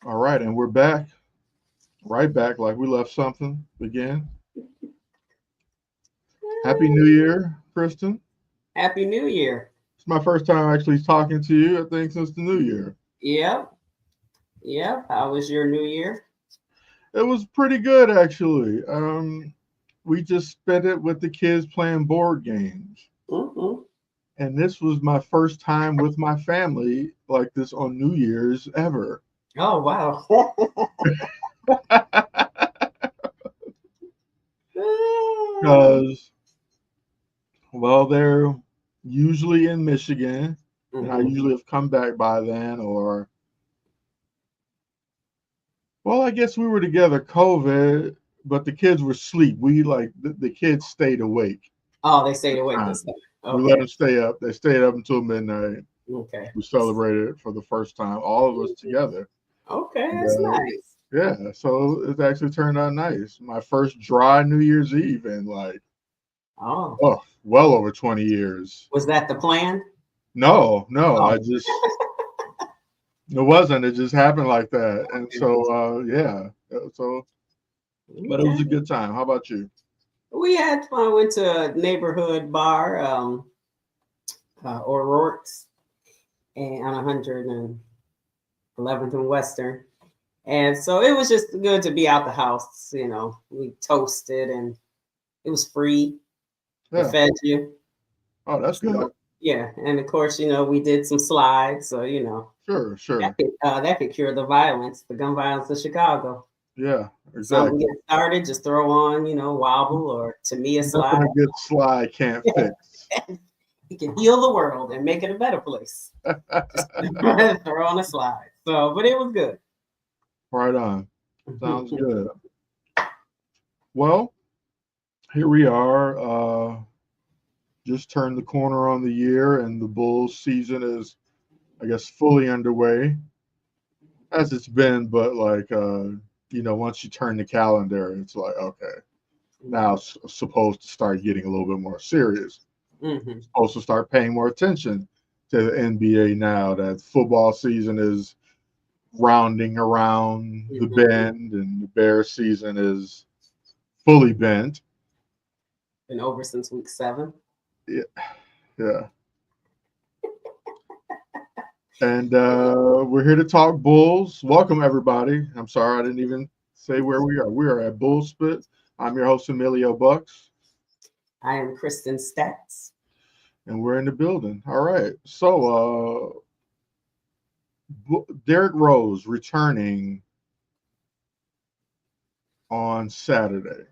All right, and we're back, right back, like we left something again. Happy New Year, Kristen. Happy New Year. It's my first time actually talking to you, I think, since the New Year. Yep. Yep. How was your New Year? It was pretty good, actually. We just spent it with the kids playing board games. Mm-hmm. And this was my first time with my family like this on New Year's ever. Oh, wow. Because, well, they're usually in Michigan, and I Mm-hmm. usually have come back by then, or well, I guess we were together COVID, but the kids were asleep. The kids stayed awake. Oh, they stayed awake Time. this time. We let them Okay. stay up. They stayed up until midnight. Okay. We celebrated it for the first time, all of us together. Okay, And, that's nice. yeah, so it actually turned out nice. My first dry New Year's Eve in like, Oh, oh, well over 20 years. was that the plan? No, no, Oh, it wasn't. It just happened like that. And okay. so, yeah, so, but it was a Okay. good time. How about you? We had fun. Went to a neighborhood bar, O'Rourke's, and on 111th and Western. And so it was just good to be out the house. We toasted and it was free. They Yeah. fed you. Oh, that's So good. yeah, and of course, we did some slides. So Sure, sure. that could cure the violence, the gun violence in Chicago. Yeah, Something exactly. get started, just throw on, wobble or to me a slide. Nothing a good slide can't fix. It can heal the world and make it a better place. Just throw on a slide. So, but it was good. Right on. Sounds good. Well, here we are. Just turned the corner on the year, and the Bulls season is, I guess, fully underway as it's been. But once you turn the calendar, it's like, okay, now it's supposed to start getting a little bit more serious. Mm-hmm. Supposed to start paying more attention to the NBA now that football season is rounding around the Mm-hmm. bend, and the Bears season is fully bent. Been over since week 7. Yeah, yeah. And we're here to talk Bulls. Welcome, everybody. I'm sorry I didn't even say where we are. We are at Bull Spit. I'm your host, Emilio Bucks, I am Kristen Stats. and we're in the building. All right. So, Derrick Rose returning on Saturday.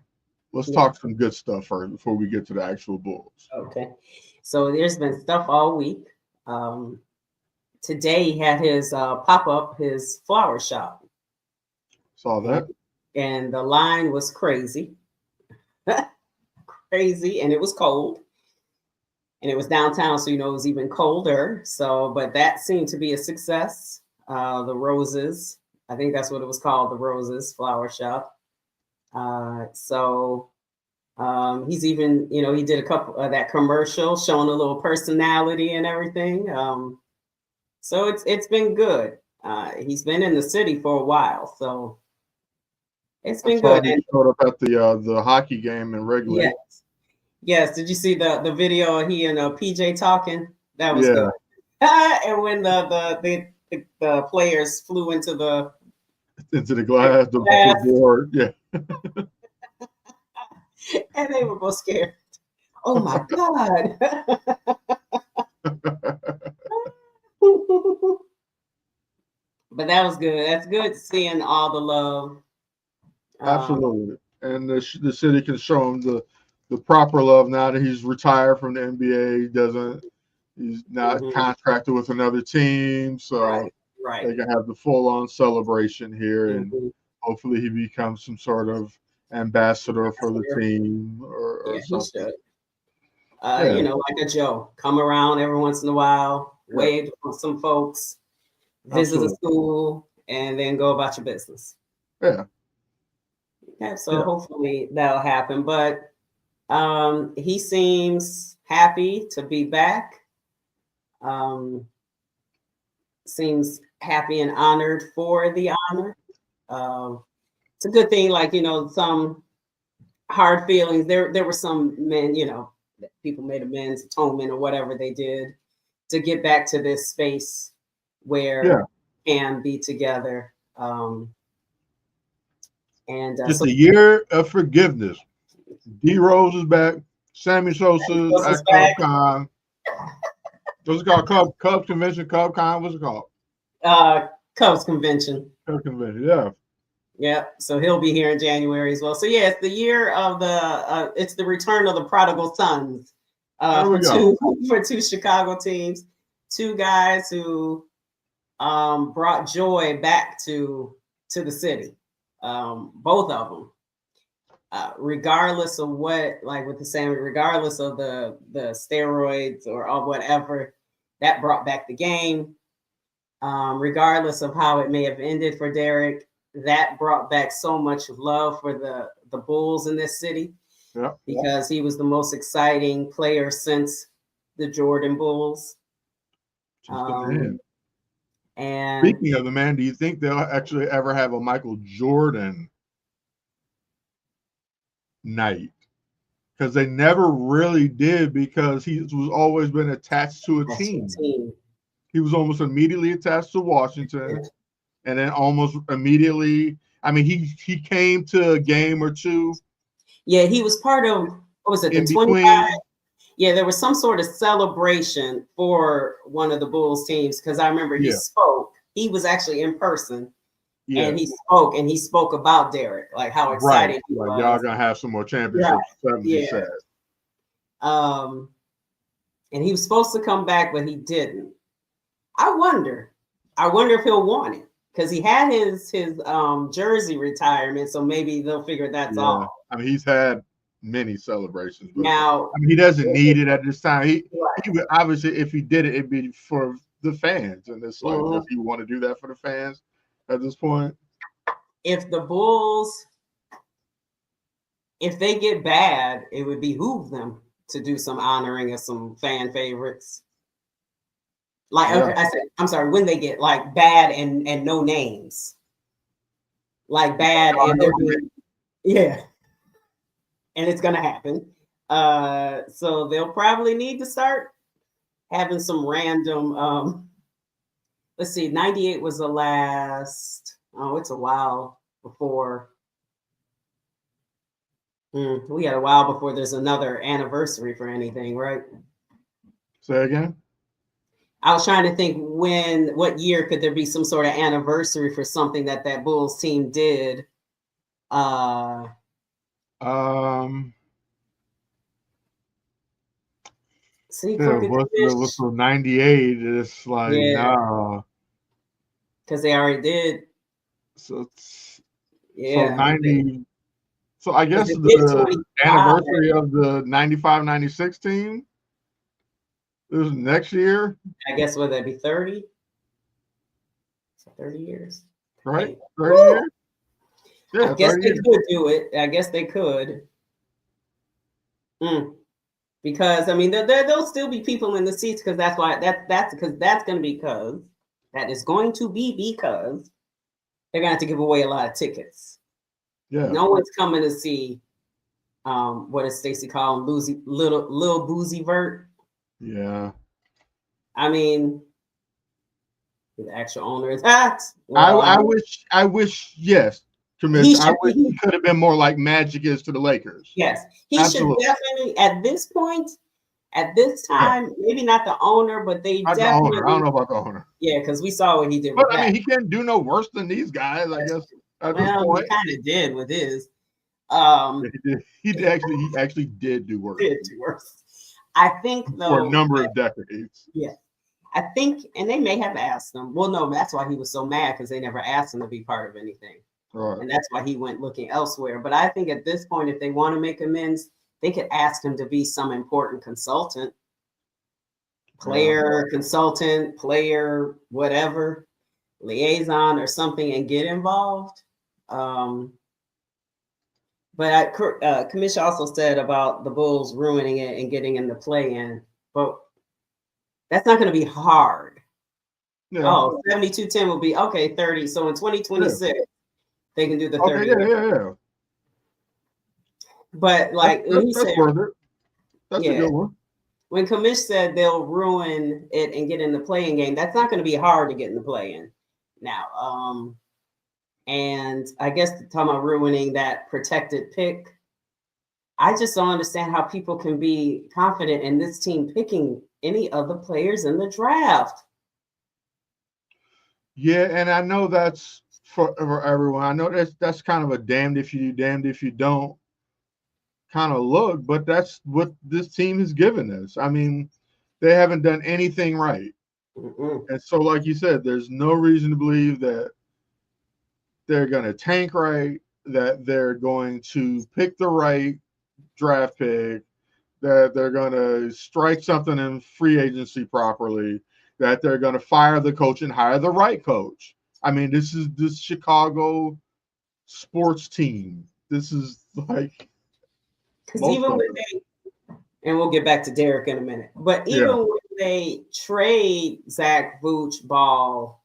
Let's Yeah. talk some good stuff first before we get to the actual Bulls. Okay. So there's been stuff all week. Um, Today he had his pop up, his flower shop, Saw and that. the line was crazy, crazy, and it was cold, and it was downtown, so it was even colder. So, but that seemed to be a success. The Roses, I think that's what it was called, the Roses Flower Shop. So he's even, he did a couple of that commercial showing a little personality and everything. So it's been good. He's been in the city for a while, so it's I been saw good. he And showed up at the hockey game in Wrigley. yes, yes. Did you see the video of he and PJ talking? That was Yeah, good. And when the players flew into the into the glass, the glass, board. Yeah. and they were both scared. Oh my god! But that was good. That's good seeing all the love. Um, Absolutely. And the city can show him the proper love now that he's retired from the NBA. He's not mhm. contracted with another team, so Right, right. they can have the full on celebration here, and Mhm. hopefully he becomes some sort of ambassador for That's the weird. team, or Yeah, he something. should. Yeah, Like a Joe, come around every once in a while, yeah, wave to some folks, visit a absolutely. school, and then go about your business. Yeah, Yeah, so yeah, hopefully that'll happen. But he seems happy to be back. Um, Seems happy and honored for the honor. It's a good thing, like, some hard feelings. There were some men, that people made amends, atonement, or whatever they did to get back to this space Yeah. where can be together. And Just so a year of forgiveness. D Rose is back. Sammy Sosa's Close at is back. CubCon. What's it called? Cub Convention, CubCon. What's it called? Cubs convention. Cub Convention. Yeah. Yep. So he'll be here in January as well. So yeah, it's the year of it's the return of the prodigal sons There we for two Chicago teams, two guys who brought joy back to the city. Both of them. Regardless of what, like with the same, regardless of the steroids or whatever, that brought back the game. Regardless of how it may have ended for Derrick, that brought back so much love for the Bulls in this city. Yeah. Because he was the most exciting player since the Jordan Bulls. And speaking of the man, do you think they'll actually ever have a Michael Jordan night? Because they never really did, because he was always been attached to a team. He was almost immediately attached to Washington, and then almost immediately, I mean, he came to a game or two. Yeah, he was part of, what was it, the 25? Yeah, there was some sort of celebration for one of the Bulls teams, because I remember he spoke. He was actually in person, and he spoke about Derrick, like how excited he was. Y'all gonna have some more championships. He said. And he was supposed to come back, but he didn't. I wonder if he'll want it, because he had his jersey retirement, so maybe they'll figure that's off. I mean, he's had many celebrations. Now, I mean, he doesn't need it at this time. He would, obviously, if he did it, it'd be for the fans, and it's like, does he want to do that for the fans at this point? If the Bulls, if they get bad, it would behoove them to do some honoring of some fan favorites. Like, okay, I'm sorry, when they get like bad and no names, like bad and they're doing, and it's gonna happen. So they'll probably need to start having some random. Let's see, 98 was the last. Oh, it's a while before. We had a while before there's another anniversary for anything, right? Say again. I was trying to think what year could there be some sort of anniversary for something that Bulls team did? See, what's for 98? It's like, no. Because they already did. So 90. So I guess the anniversary of the 95-96 team is next year. I guess would that be 30? So 30 years. Right? 30 years? Yeah, I guess they could do it. I guess they could. Because I mean, there'll still be people in the seats, because that's why that's going to be because they're going to have to give away a lot of tickets. Yeah. No one's coming to see what does Stacy call him, little Boozy Vert. Yeah. I mean, the actual owner is I wish, yes. I wish he could have been more like Magic is to the Lakers. Yes. He should definitely, at this point, at this time, maybe not the owner, but they not definitely. The owner. I don't know about the owner. Yeah, because we saw what he did. But I mean, he can't do no worse than these guys, I guess. At this point. He kind of did with his. He actually did do worse. Did do worse. I think, though, for a number of decades. Yeah, I think, and they may have asked him. Well, no, that's why he was so mad, because they never asked him to be part of anything. Right. And that's why he went looking elsewhere. But I think at this point, if they want to make amends, they could ask him to be some important consultant, consultant, player, whatever, liaison or something, and get involved. But Kamish also said about the Bulls ruining it and getting in the play-in, but that's not going to be hard. Yeah. Oh, 72-10 will be okay, 30. So in 2026, they can do the 30. Okay, yeah. But like when he That's said, worth it. That's a yeah, good one. when Kamish said they'll ruin it and get in the playing game, that's not going to be hard to get in the play-in now. And I guess talking about ruining that protected pick, I just don't understand how people can be confident in this team picking any other players in the draft. Yeah, and I know that's for everyone. I know that's kind of a damned if you do, damned if you don't kind of look, but that's what this team has given us. I mean, they haven't done anything right. Mm-mm. And so, like you said, there's no reason to believe that they're going to tank right, that they're going to pick the right draft pick, that they're going to strike something in free agency properly, that they're going to fire the coach and hire the right coach. I mean, this is this Chicago sports team. This is like Because most even of when them. and we'll get back to Derrick in a minute, but Yeah, even when they trade Zach, Vooch, Ball,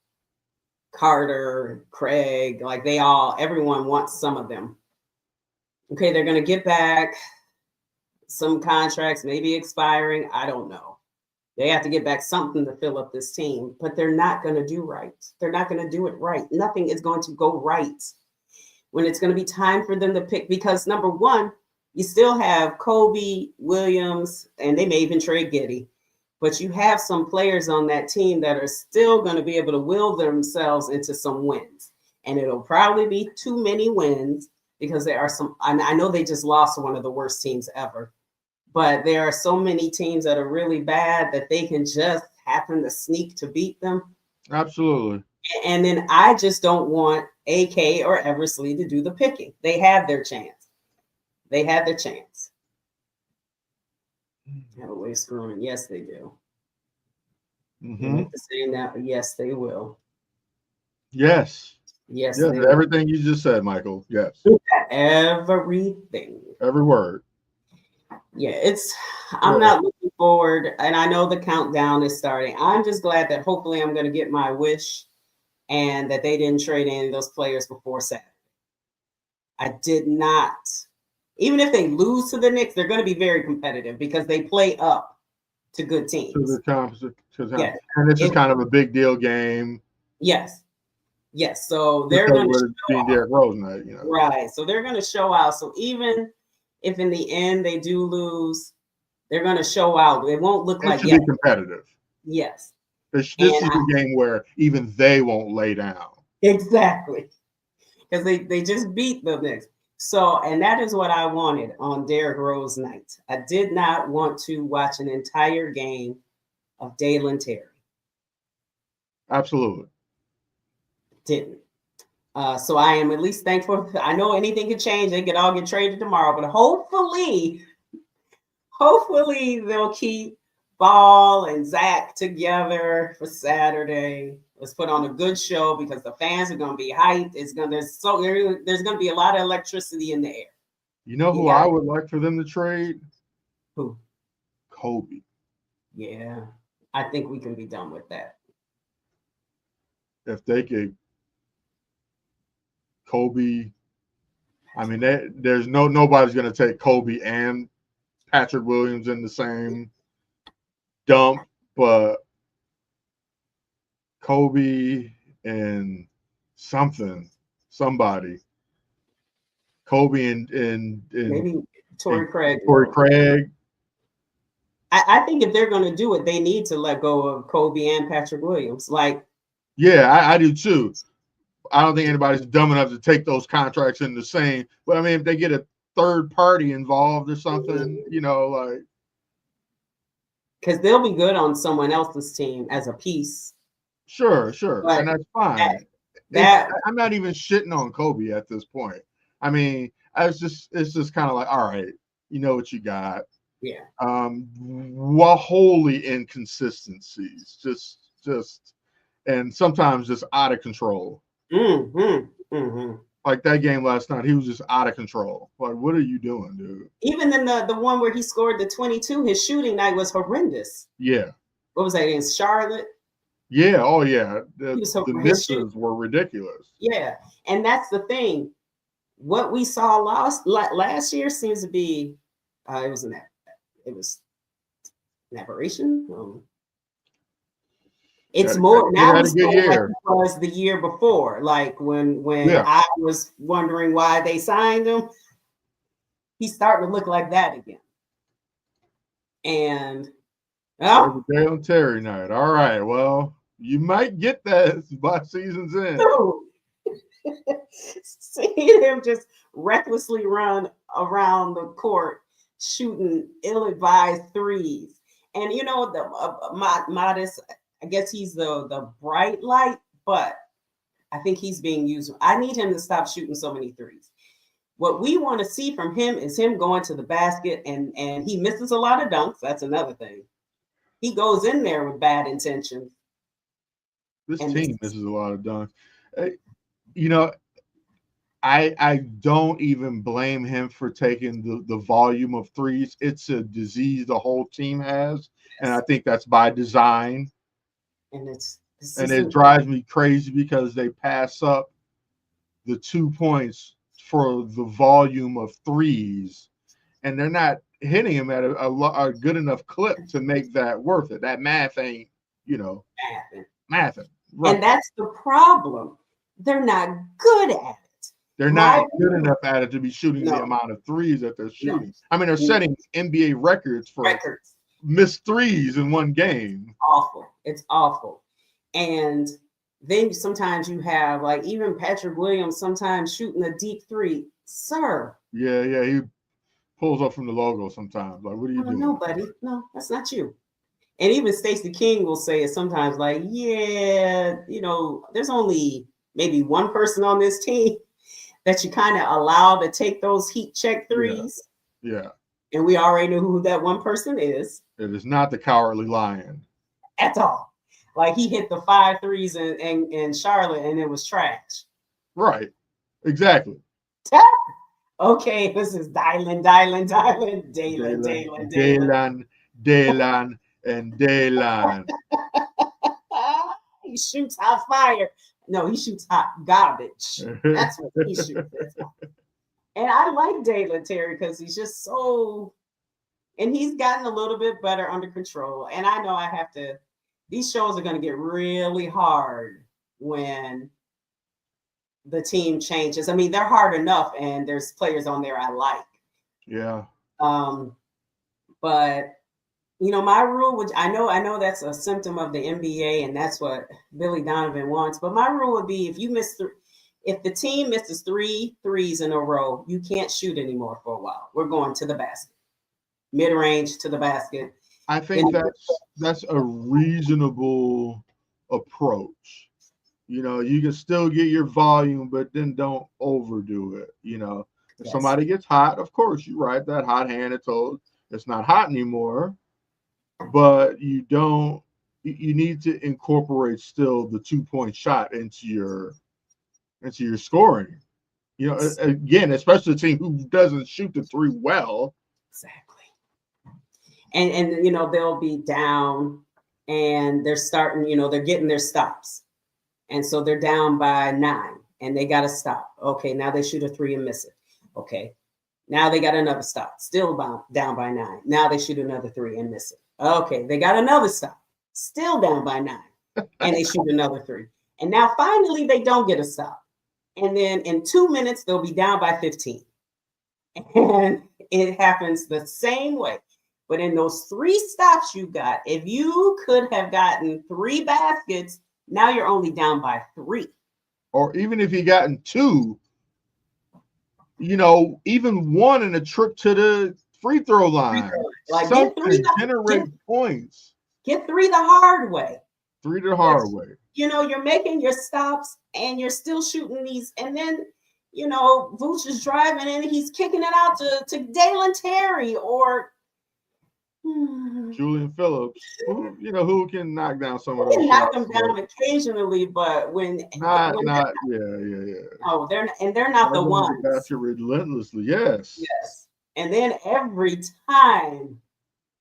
Carter, Craig, like everyone wants some of them. Okay, they're going to get back some contracts, maybe expiring. I don't know. They have to get back something to fill up this team, but they're not going to do right. They're not going to do it right. Nothing is going to go right when it's going to be time for them to pick, because number one, you still have Kobe, Williams, and they may even trade Giddey, but you have some players on that team that are still going to be able to will themselves into some wins. And it'll probably be too many wins because there are some, I know they just lost to one of the worst teams ever, but there are so many teams that are really bad that they can just happen to sneak to beat them. absolutely. And then I just don't want AK or Eversley to do the picking. They have their chance. They have their chance. Have a way of screwing. Yes, they do. You Mm-hmm. make the same now. Yes, they will. Yes. Yes, Yes. they will. Everything you just said, Michael. Yes. Everything. Every word. Yeah, I'm not looking forward, and I know the countdown is starting. I'm just glad that hopefully I'm going to get my wish and that they didn't trade any of those players before Saturday. I did not. Even if they lose to the Knicks, they're going to be very competitive because they play up to good To the teams. conference, Yes. and this is kind of a big deal game. Yes. Yes. So they're Because going to being Derrick Rose night, right. So they're going to show out. So even if in the end they do lose, they're going to show out. They won't look it like should be competitive. Yes. This And is a game where even they won't lay down. Exactly. Because they just beat the Knicks. So, and that is what I wanted on Derrick Rose night. I did not want to watch an entire game of Dalen Terry. Absolutely. Didn't. So I am at least thankful. I know anything could change. They could all get traded tomorrow, but hopefully they'll keep Ball and Zach together for Saturday. Let's put on a good show because the fans are going to be hyped. There's going to be a lot of electricity in the air. You know who I would like for them to trade? Who? Kobe. Yeah, I think we can be done with that. If they could, Kobe. I mean, there's nobody's going to take Kobe and Patrick Williams in the same dump, but Kobe and somebody, Kobe and Maybe Torrey Craig. Torrey Craig. I think if they're going to do it, they need to let go of Kobe and Patrick Williams. Yeah, I do too. I don't think anybody's dumb enough to take those contracts in the same. But I mean, if they get a third party involved or something, like because they'll be good on someone else's team as a piece. Sure, but and that's fine. I'm not even shitting on Kobe at this point. I mean, it's just kind of like, all right, you know what you got. Yeah. While wholly inconsistencies, just, and sometimes just out of control. Like that game last night, he was just out of control. Like, what are you doing, dude? Even in the one where he scored the 22, his shooting night was horrendous. Yeah. What was that against Charlotte? Yeah. Oh, yeah. He was The hoping his shoot. misses were ridiculous. Yeah, and that's the thing. What we saw last year seems to be it was it was an aberration. It's Got more kid now had a he's good playing like year. he was the year before. Like when Yeah. I was wondering why they signed him, he's starting to look like that again. And There's a Dalen Terry night. All right. Well, you might get that by season's end. seeing him just recklessly run around the court shooting ill-advised threes. And you know, the modest, I guess he's the bright light, but I think he's being used. I need him to stop shooting so many threes. What we want to see from him is him going to the basket, and he misses a lot of dunks. That's another thing. He goes in there with bad intentions. This team misses a lot of dunks. You know, I don't even blame him for taking the volume of threes. It's a disease the whole team has, and I think that's by design. And it drives me crazy because they pass up the 2 points for the volume of threes, and they're not hitting him at a good enough clip to make that worth it. That math ain't, mathing. Right. And that's the problem. They're not good at it. They're not good enough at it to be shooting the amount of threes that they're shooting. I mean, they're setting NBA records for missed threes in one game. Awful. It's awful. And then sometimes you have like even Patrick Williams sometimes shooting a deep three. Sir. Yeah, he pulls up from the logo sometimes. Like, what are you doing? No, buddy. No, that's not you. And even Stacey King will say it sometimes like, yeah, you know, there's only maybe one person on this team that you kind of allow to take those heat check threes. Yeah. And we already know who that one person is. It is not the Cowardly Lion. At all. Like he hit the 5 threes in Charlotte and it was trash. Right. Exactly. Okay, this is Dylan, and Daylan. He shoots hot fire. No, he shoots hot garbage. That's what he shoots. And I like Dalen Terry because he's just so, and he's gotten a little bit better under control. And I know these shows are going to get really hard when the team changes. I mean, they're hard enough, and there's players on there I like. Yeah. But you know, my rule, which I know that's a symptom of the NBA, and that's what Billy Donovan wants. But my rule would be if the team misses 3 threes in a row, you can't shoot anymore for a while. We're going to the basket, mid-range to the basket. I think that's a reasonable approach. You know, you can still get your volume, but then don't overdo it. You know, if somebody gets hot, of course, you're right. That hot hand, it's not hot anymore. But you need to incorporate still the 2-point shot into your scoring. You know, again, especially a team who doesn't shoot the 3 well. Exactly. And you know, they'll be down and they're starting, you know, they're getting their stops. And so they're down by 9 and they got to stop. Okay, now they shoot a 3 and miss it. Okay, now they got another stop, still down by 9. Now they shoot another 3 and miss it. Okay, they got another stop, still down by 9, and they shoot another 3. And now finally they don't get a stop. And then in 2 minutes, they'll be down by 15. And it happens the same way. But in those 3 stops you got, if you could have gotten 3 baskets, now you're only down by 3. Or even if you gotten 2, you know, even 1 in a trip to the free throw line. Like generate points. Get 3 the hard way. 3 the hard way. You know, you're making your stops and you're still shooting these. And then, you know, Vooch is driving and he's kicking it out to Dalen Terry or Julian Phillips, who can knock down some of those shots. Knock them down occasionally, but when yeah. Oh, they're not the ones. Basket relentlessly, yes. And then every time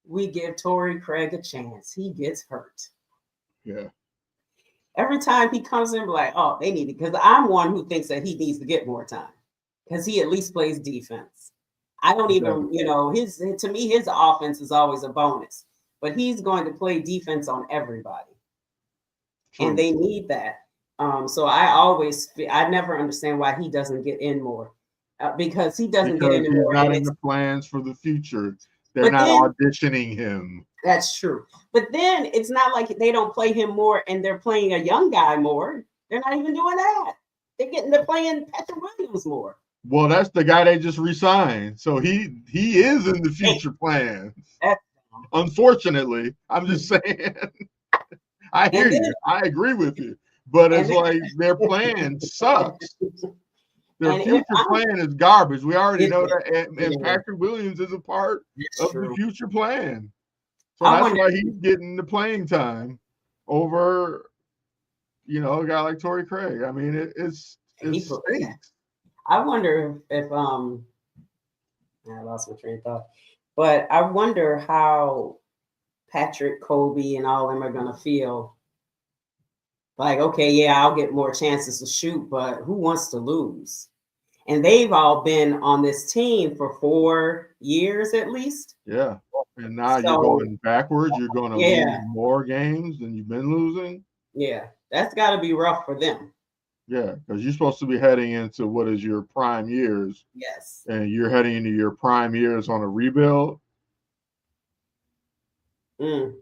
we give Torrey Craig a chance, he gets hurt. Yeah. Every time he comes in, like, oh, they need it. Because I'm one who thinks that he needs to get more time because he at least plays defense. I don't even, Exactly. his to me, his offense is always a bonus, but he's going to play defense on everybody, and True. they need that. So I never understand why he doesn't get in more, because he doesn't get Because in he's more, not and in it's the plans for the future. They're but not then auditioning him. that's true. But then it's not like they don't play him more and they're playing a young guy more. They're not even doing that. They're playing Patrick Williams more. Well, that's the guy they just resigned. So he is in the Hey, future plans. that's Unfortunately, I'm just saying. I hear and then you. I agree with you. But and it's then like their plan sucks. Their and if future I'm plan is garbage. We already is know it, that. And yeah, Patrick Williams is a part it's of the true. future plan. So I that's wonder why he's getting the playing time over, a guy like Torrey Craig. I mean, it he put yeah. stinks. I wonder if I lost my train of thought. But I wonder how Patrick, Kobe, and all of them are gonna feel. Like, okay, yeah, I'll get more chances to shoot, but who wants to lose? And they've all been on this team for 4 years at least. Yeah. And now you're So going backwards. You're going to lose yeah, more games than you've been losing. yeah, that's got to be rough for them. Yeah, because you're supposed to be heading into what is your prime years, Yes. and you're heading into your prime years on a rebuild. Mm.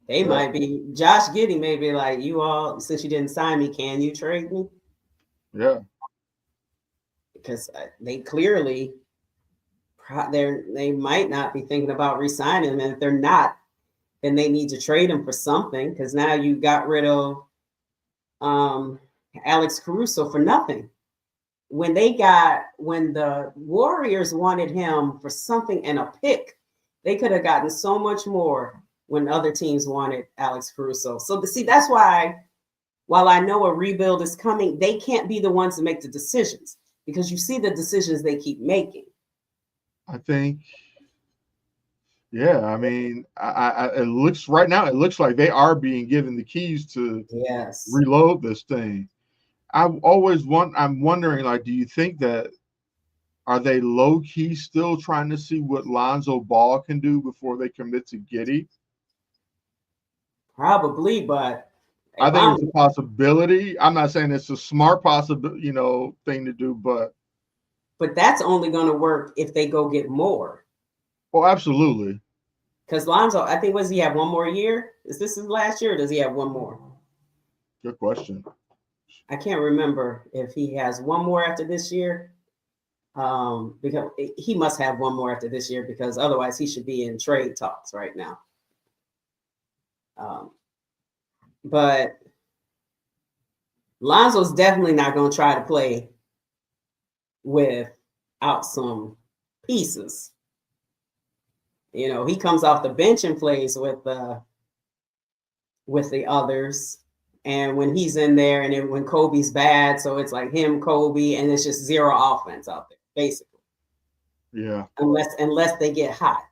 They Yeah, might be. Josh Giddey may be like, you all, since you didn't sign me, can you trade me? yeah. Because they clearly, they might not be thinking about re-signing him. And if they're not, then they need to trade him for something. Because now you got rid of um, Alex Caruso for nothing. When the Warriors wanted him for something and a pick, they could have gotten so much more when other teams wanted Alex Caruso. So see, that's why, while I know a rebuild is coming, they can't be the ones to make the decisions because you see the decisions they keep making. I think. Yeah, I mean, it looks right now. It looks like they are being given the keys to Yes. reload this thing. I'm wondering, like, do you think that are they low key still trying to see what Lonzo Ball can do before they commit to Giddey? Probably, but I if think I'm, it's a possibility. I'm not saying it's a smart possible, thing to do, but but that's only going to work if they go get more. oh, absolutely. Because Lonzo, I think, does he have one more year? Is this his last year or does he have one more? Good question. I can't remember if he has one more after this year. Because he must have one more after this year because otherwise he should be in trade talks right now. But Lonzo's definitely not going to try to play without some pieces. He comes off the bench and plays with the others. And when he's in there, and then when Kobe's bad, so it's like him, Kobe, and it's just zero offense out there, basically. Yeah. Unless they get hot.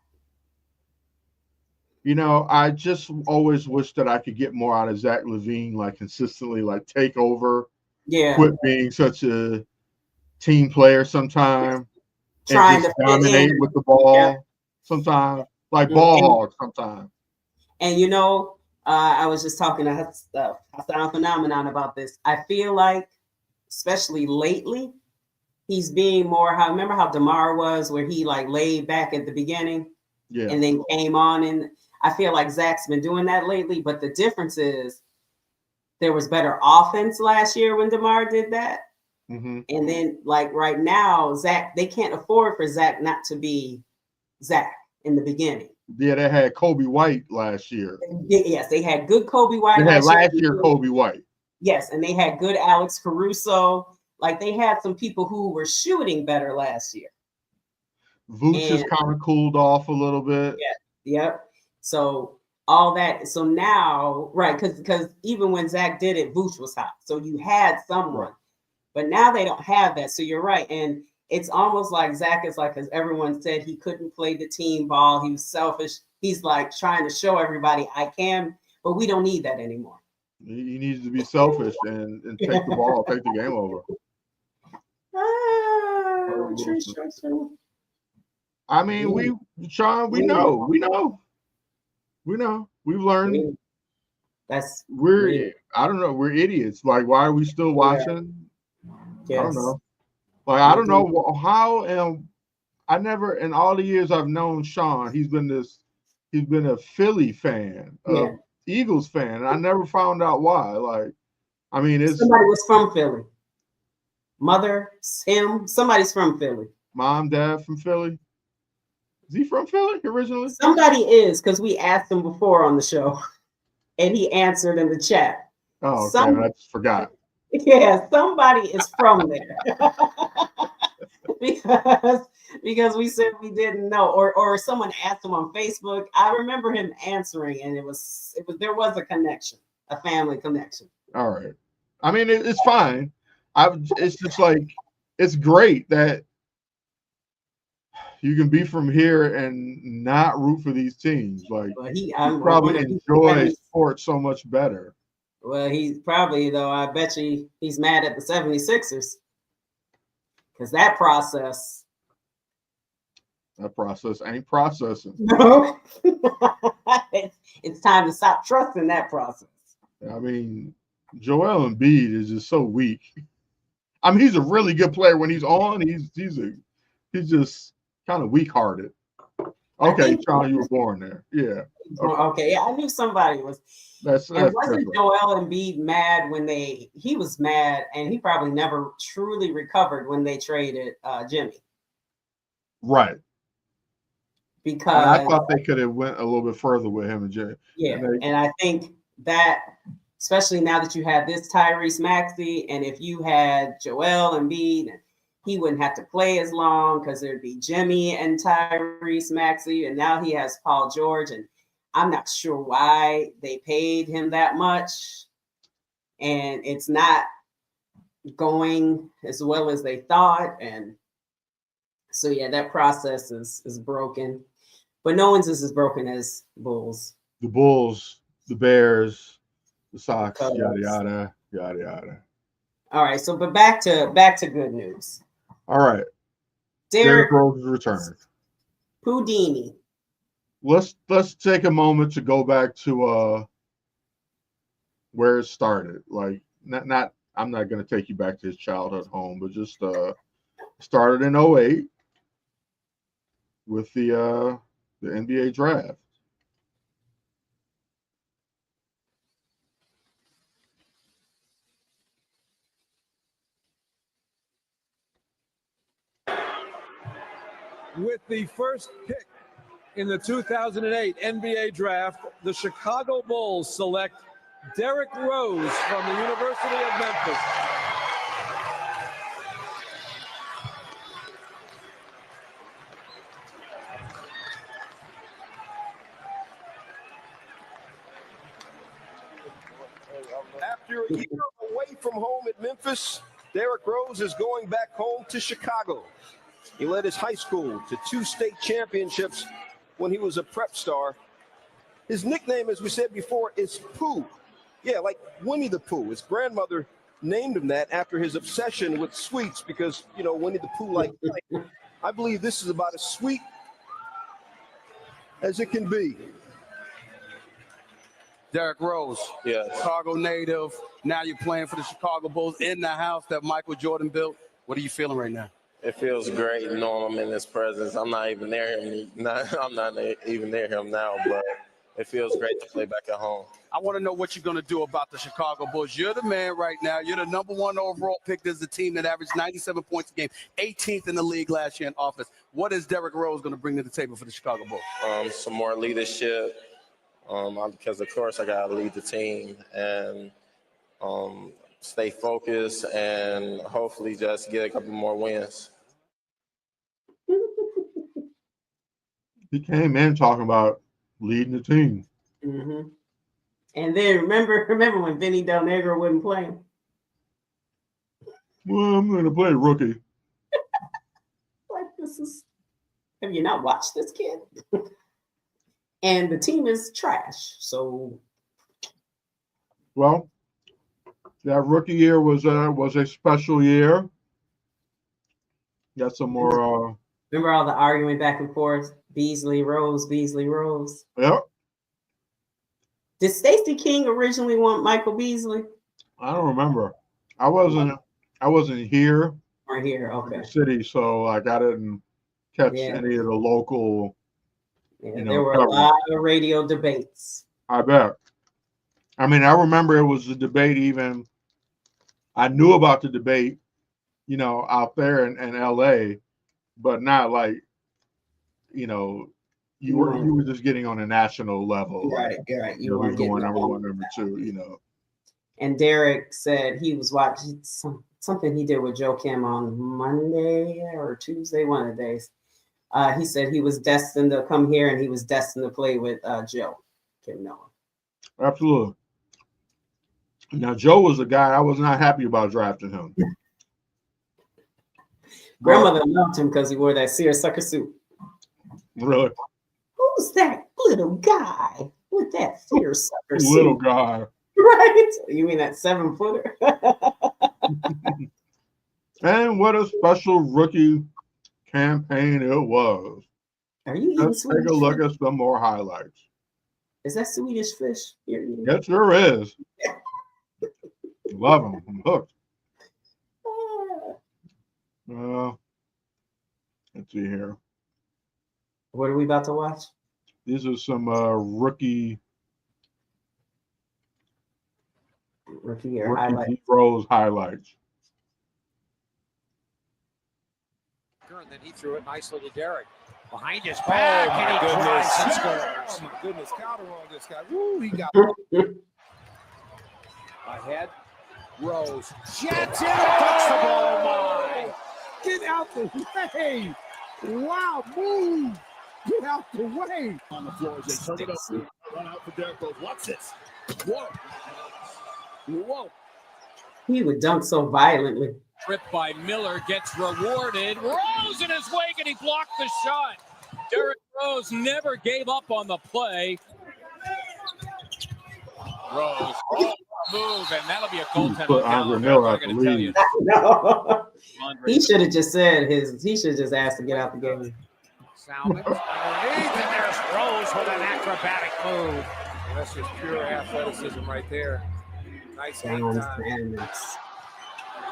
I just always wish that I could get more out of Zach LaVine, like consistently, like take over, Yeah. quit being such a team player sometime, and Trying just to fit dominate in. with the Yeah. ball sometimes, like ball And hog sometimes. And I was just talking to Hassan Phenomenon about this. I feel like, especially lately, he's being more. Remember how DeMar was, where he like laid back at the beginning, Yeah. and then came on. And I feel like Zach's been doing that lately. But the difference is there was better offense last year when DeMar did that, Mm-hmm. and then like right now, Zach, they can't afford for Zach not to be Zach in the beginning. Yeah, they had Kobe White last year. Yes, they had good Kobe White They had last year. year Kobe White. Yes, and they had good Alex Caruso. Like they had some people who were shooting better last year. Vooch has kind of cooled off a little bit. Yeah, yep. So all that. So now, right? Because even when Zach did it, Vooch was hot. So you had someone, Right. but now they don't have that. So you're right, and it's almost like Zach is like, as everyone said, he couldn't play the team ball. He was selfish. He's like trying to show everybody I can. but we don't need that anymore. He needs to be selfish and take the ball, take the game over. I mean, Sean, we know. We've learned. I don't know. We're idiots. Like, why are we still watching? Yes. I don't know. Like, I don't know how I never, in all the years I've known Sean, he's been a Philly fan, Eagles fan, and I never found out why. Like, I mean, somebody was from Philly. Mother, him, somebody's from Philly. Mom, dad from Philly. Is he from Philly originally? Somebody is, because we asked him before on the show, and he answered in the chat. Oh, okay. I just forgot. Yeah, somebody is from there. because we said we didn't know, or someone asked him on Facebook. I remember him answering, and it was there was a connection, a family connection. All right. I mean, it's fine. It's just like, it's great that you can be from here and not root for these teams. Like, he probably enjoys sports so much better. Well, he's probably, though, I bet you he's mad at the 76ers. Because that process ain't processing. No. It's time to stop trusting that process. I mean, Joel Embiid is just so weak. I mean, he's a really good player when he's on. He's just kind of weak-hearted. Okay, Sean, you were born there. Yeah. Okay. Yeah, I knew somebody was. And wasn't Joel Embiid mad when he was mad, and he probably never truly recovered when they traded Jimmy. Right. Because I thought they could have went a little bit further with him and Jimmy. Yeah, and I think that, especially now that you have this Tyrese Maxey, and if you had Joel Embiid, he wouldn't have to play as long because there'd be Jimmy and Tyrese Maxey, and now he has Paul George, and I'm not sure why they paid him that much, and it's not going as well as they thought, and so yeah, that process is broken, but no one's as broken as Bulls. The Bulls, the Bears, the Sox, yada yada yada yada. All right, so but back to good news. All right, Derrick Rose returned. Houdini. Let's take a moment to go back to where it started. Like, not I'm not going to take you back to his childhood home, but just started in 2008 with the NBA draft. With the first pick in the 2008 NBA draft, the Chicago Bulls select Derrick Rose from the University of Memphis. After a year away from home at Memphis, Derrick Rose is going back home to Chicago. He led his high school to 2 state championships when he was a prep star. His nickname, as we said before, is Pooh. Yeah, like Winnie the Pooh. His grandmother named him that after his obsession with sweets because, Winnie the Pooh liked it. I believe this is about as sweet as it can be. Derrick Rose, Chicago native. Now you're playing for the Chicago Bulls in the house that Michael Jordan built. What are you feeling right now? It feels great knowing I'm in his presence. I'm not even near him. I'm not even near him now, but it feels great to play back at home. I want to know what you're going to do about the Chicago Bulls. You're the man right now. You're the #1 overall pick. There's a team that averaged 97 points a game, 18th in the league last year in offense. What is Derrick Rose going to bring to the table for the Chicago Bulls? Some more leadership, because, of course, I got to lead the team and stay focused and hopefully just get a couple more wins. He came in talking about leading the team. Mm-hmm. And then remember when Vinny Del Negro wouldn't play? Well, I'm going to play rookie. Like, have you not watched this kid? And the team is trash. So Well, that rookie year was a special year. Got some more. Remember all the arguing back and forth? Beasley Rose, Beasley Rose. Yep. Did Stacey King originally want Michael Beasley? I don't remember. I wasn't here Or here? in Okay. the city, so like I didn't catch any of the local. Yeah, there were a lot of radio debates. I bet. I mean, I remember it was a debate. Even I knew about the debate, out there in LA, but not like, you were just getting on a national level. Right. You who's weren't going getting number one, number two, And Derrick said he was watching something he did with Joe Kim on Monday or Tuesday, one of the days. He said he was destined to come here and he was destined to play with Joe Kim Noah. Absolutely. Now, Joe was a guy I was not happy about drafting him. Grandmother loved him because he wore that seersucker suit. Really? Who's that little guy with that seersucker suit? Little guy. Right? You mean that 7-footer? And what a special rookie campaign it was. Are you eating Let's Swedish take a look fish? at some more highlights. Is that Swedish fish you're eating? It sure is. Love them. I'm hooked. Let's see here. What are we about to watch? These are some rookie highlights. Rose highlights. And then he threw it nicely to Derrick. Behind his back, and he drives and scores. Oh, my goodness. Counter on this guy. Woo, he got ahead. Rose. Jets in, touch the ball. My. Get out the way. Wow, move. Get out the way. On the floor as they turn it up. Run out for Derrick Rose. Watch this. Whoa. He would dunk so violently. Tripped by Miller, gets rewarded. Rose in his wake, and he blocked the shot. Derrick Rose never gave up on the play. Rose, move, and that'll be a goaltender. Put Andre Miller out the lead. No. He should have just said he should have just asked to get out the game. Salmons underneath, and there's Rose with an acrobatic move. That's just pure athleticism right there. Nice hang time.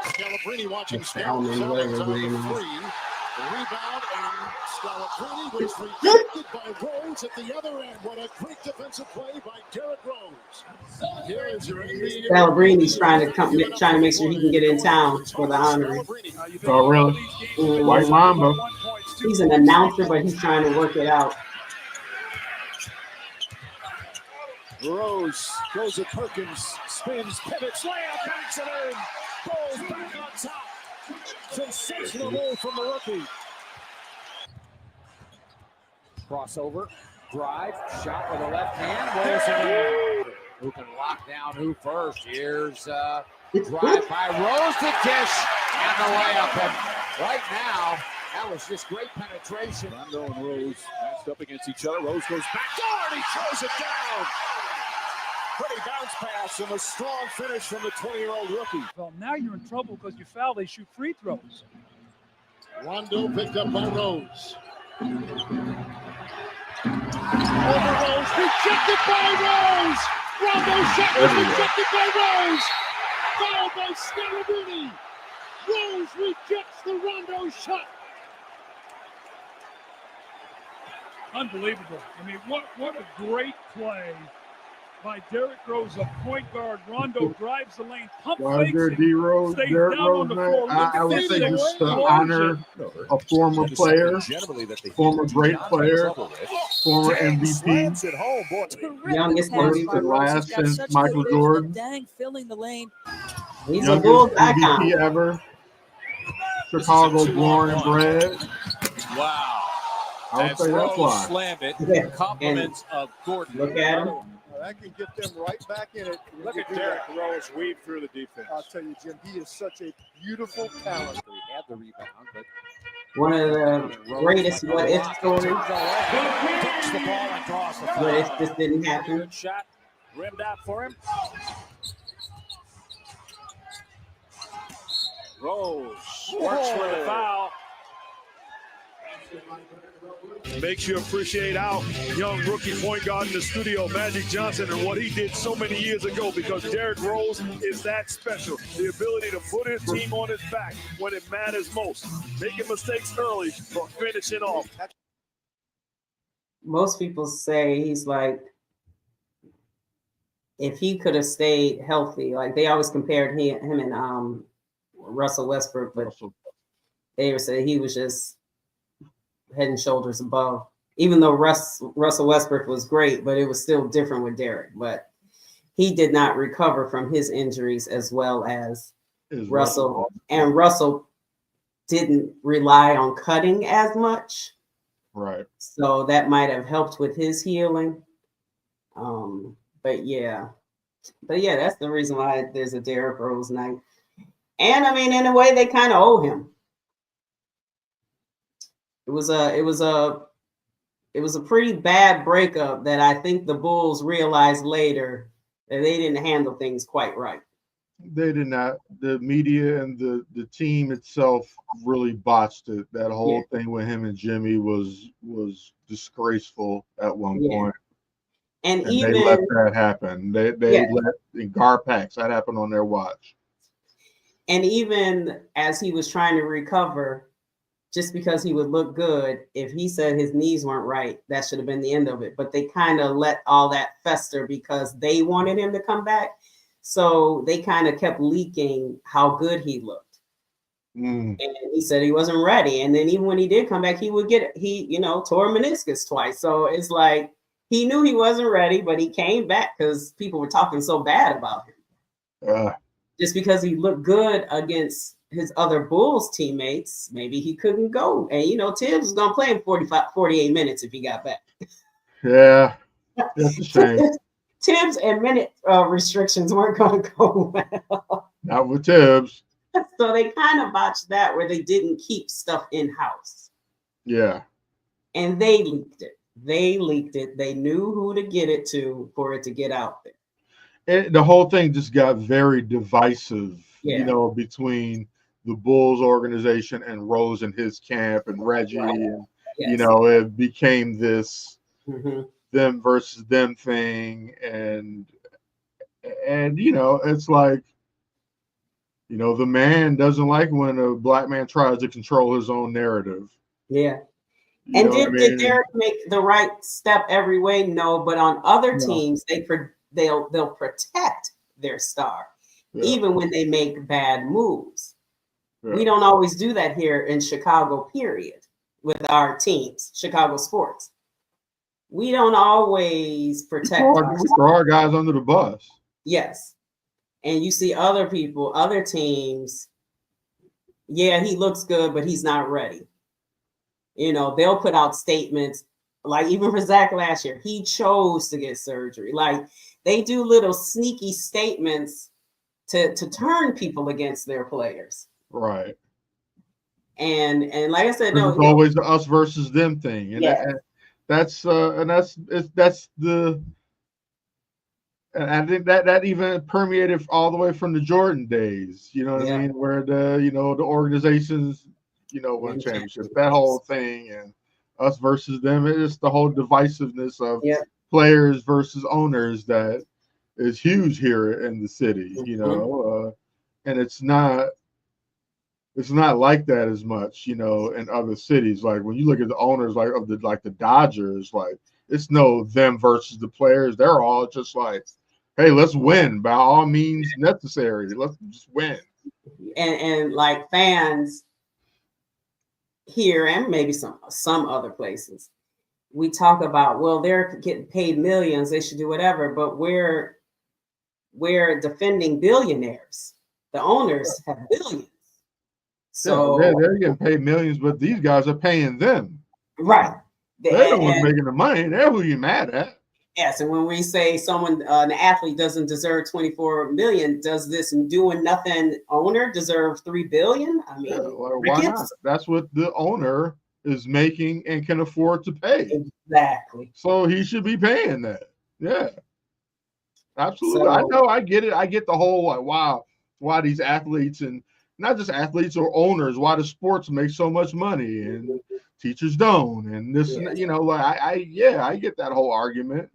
Scalabrine watching Salmon, whatever his name is. The rebound, and Scalabrine was rejected by Rose at the other end. What a great defensive play by Derrick Rose. Here is your Scalabrine's trying to make sure he can get in town for the honor. Oh, really? White Mamba. He's an announcer, but he's trying to work it out. Rose goes at Perkins, spins, pivots, layup, backs it in, goes back on top. Sensational move from the rookie. Crossover, drive, shot with the left hand, rolls it in. Who can lock down who first? Here's drive by Rose to dish, and the layup. And right now, that was just great penetration. Rondo and Rose matched up against each other. Rose goes back door, and he throws it down. Pretty bounce pass and a strong finish from the 20-year-old rookie. Well, now you're in trouble because you foul. They shoot free throws. Rondo picked up by Rose. Over Rose, rejected by Rose. Rondo shot was rejected by Rose. Fouled by Scalabrine. Rose rejects the Rondo shot. Unbelievable. I mean, what a great play by Derrick Rose, a point guard. Rondo drives the lane, pump fakes it, D-Rose, stays Derrick down Rose, on the man. floor. I would say just to honor a former player, former great player, former MVP, Youngest first and last since Michael Jordan, filling the lane. He's a Bulls youngest icon. MVP ever, Chicago born and bred. Wow. I would say that's why. Slammed it. Yeah. Compliments of Gordon. Look at him. That can get them right back in it. Look at Derrick Rose weave through the defense. I'll tell you, Jim, he is such a beautiful talent. He had the rebound, but One of the greatest what if stories. Takes the ball and draws the foul. What if this didn't happen? Good shot. Rimmed out for him. Rose works for the foul. Makes you appreciate our young rookie point guard in the studio, Magic Johnson, and what he did so many years ago, because Derrick Rose is that special. The ability to put his team on his back when it matters most. Making mistakes early, but finishing off. Most people say he's like, if he could have stayed healthy, like they always compared him and Russell Westbrook, but they would say he was just head and shoulders above. Even though Russell Westbrook was great, but it was still different with Derrick. But he did not recover from his injuries as well as Russell. And Russell didn't rely on cutting as much. Right. So that might have helped with his healing. But yeah, that's the reason why there's a Derrick Rose night. And I mean, in a way, they kind of owe him. It was a pretty bad breakup that I think the Bulls realized later that they didn't handle things quite right. They did not. The media and the team itself really botched it. That whole thing with him and Jimmy was disgraceful at one point. And even they let that happen. They let in Garpax that happened on their watch. And even as he was trying to recover, just because he would look good, if he said his knees weren't right, that should have been the end of it. But they kind of let all that fester because they wanted him to come back. So they kind of kept leaking how good he looked. And he said he wasn't ready. And then even when he did come back, he tore a meniscus twice. So it's like he knew he wasn't ready, but he came back because people were talking so bad about him. Just because he looked good against his other Bulls teammates, maybe he couldn't go. And, Tibbs was going to play him 48 minutes if he got back. Yeah, that's a shame. Tibbs and minute restrictions weren't going to go well. Not with Tibbs. So they kind of botched that where they didn't keep stuff in-house. Yeah. And they leaked it. They knew who to get it to for it to get out there. The whole thing just got very divisive, between the Bulls organization and Rose and his camp and Reggie. Right. And, it became this them versus them thing. And it's like, the man doesn't like when a black man tries to control his own narrative. Yeah. And did Derrick make the right step every way? No, but on other teams, they'll protect their star, even when they make bad moves. Yeah. We don't always do that here in Chicago, period, with our teams, Chicago sports. We don't always protect our guys under the bus. Yes. And you see other people, other teams, he looks good, but he's not ready. They'll put out statements, like even for Zach last year, he chose to get surgery. Like they do little sneaky statements to turn people against their players. Right. And like I said, it's always the us versus them thing. And that's the, and I think that even permeated all the way from the Jordan days, you know what I mean? Where the organizations, won championships, that whole thing, and us versus them. It's the whole divisiveness of players versus owners that is huge here in the city, and it's not like that as much, in other cities. Like when you look at the owners, of the Dodgers, like it's no them versus the players. They're all just like, hey, let's win by all means necessary. Let's just win. And like fans here and maybe some other places, we talk about, well, they're getting paid millions, they should do whatever, but we're defending billionaires. The owners have billions. So they're getting paid millions, but these guys are paying them. Right. They're the ones making the money. They're who you're mad at. Yes, and when we say an athlete doesn't deserve $24 million, does this doing nothing owner deserve $3 billion? I mean, why not? That's what the owner is making and can afford to pay. Exactly. So he should be paying that. Yeah, absolutely. I know. I get it. I get the whole why these athletes and not just athletes or owners, why the sports make so much money and teachers don't, and this, and like I get that whole argument,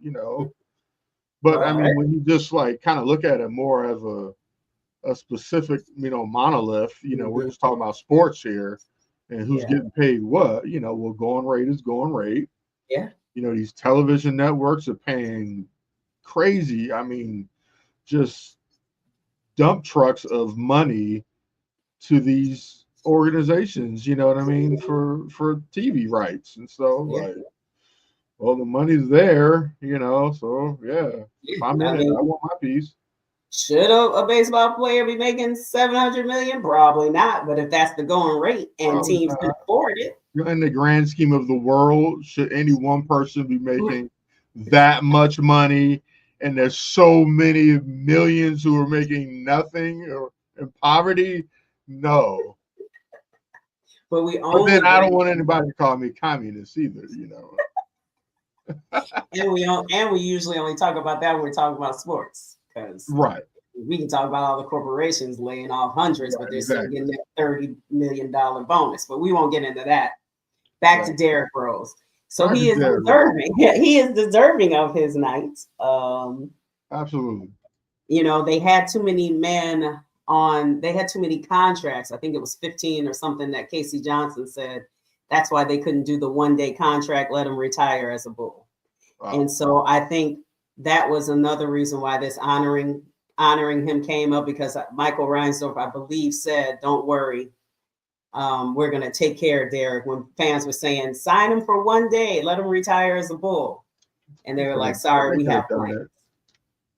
but I mean, when you just like kind of look at it more as a specific, monolith, we're just talking about sports here and who's getting paid what, well, going rate is going rate. Yeah. These television networks are paying crazy, I mean, just dump trucks of money to these organizations, you know what I mean, for TV rights and stuff. Like, well, the money's there, so if I'm in it, I want my piece. Should a baseball player be making $700 million? Probably not. But if that's the going rate and teams can afford it, in the grand scheme of the world, should any one person be making that much money? And there's so many millions who are making nothing or in poverty. No. But then I don't want anybody to call me communist either, and we usually only talk about that when we're talking about sports, because we can talk about all the corporations laying off hundreds, but they're still getting that $30 million bonus. But we won't get into that. Back to Derrick Rose. So he is deserving. He is deserving of his night. Absolutely. They had too many men on. They had too many contracts. I think it was 15 or something that Casey Johnson said. That's why they couldn't do the one-day contract, let him retire as a Bull. Wow. And so I think that was another reason why this honoring him came up, because Michael Reinsdorf, I believe, said, "Don't worry. We're going to take care of Derrick," when fans were saying, "Sign him for one day, let him retire as a Bull." And they were like, "Sorry, we have plans."